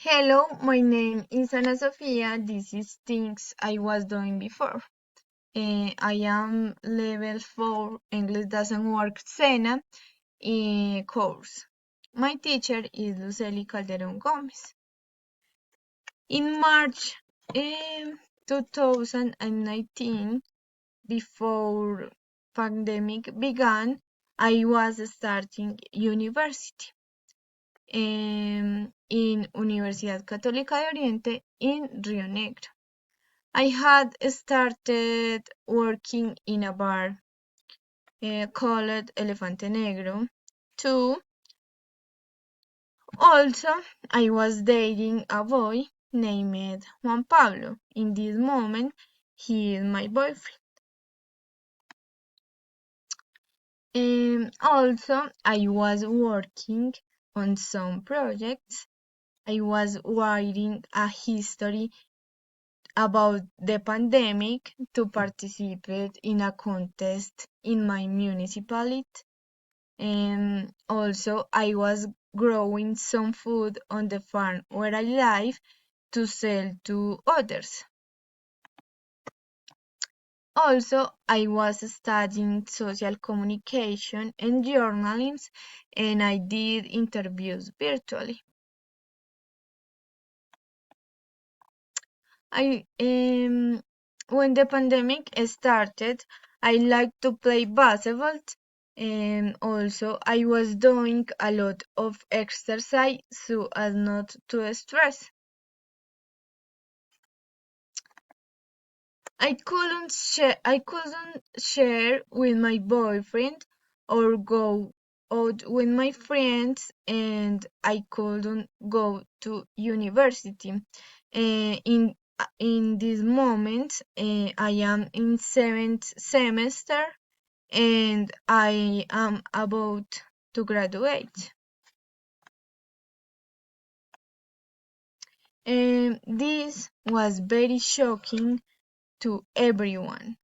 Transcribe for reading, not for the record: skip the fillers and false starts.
Hello, my name is Ana Sofia. This is things I was doing before. I am level 4 English doesn't work Sena course. My teacher is Lucely Calderon Gomez. In March 2019, before pandemic began, I was starting university in Universidad Católica de Oriente in Rio Negro. I had started working in a bar called Elefante Negro too. Also, I was dating a boy named Juan Pablo. In this moment, he is my boyfriend. Also, I was working on some projects. I was writing a history about the pandemic to participate in a contest in my municipality. And also, I was growing some food on the farm where I live to sell to others. Also, I was studying social communication and journalism, and I did interviews virtually. I When the pandemic started, I liked to play basketball, and also I was doing a lot of exercise so as not to stress. I couldn't share with my boyfriend or go out with my friends, and I couldn't go to university. In this moment, I am in seventh semester and I am about to graduate. And this was very shocking to everyone.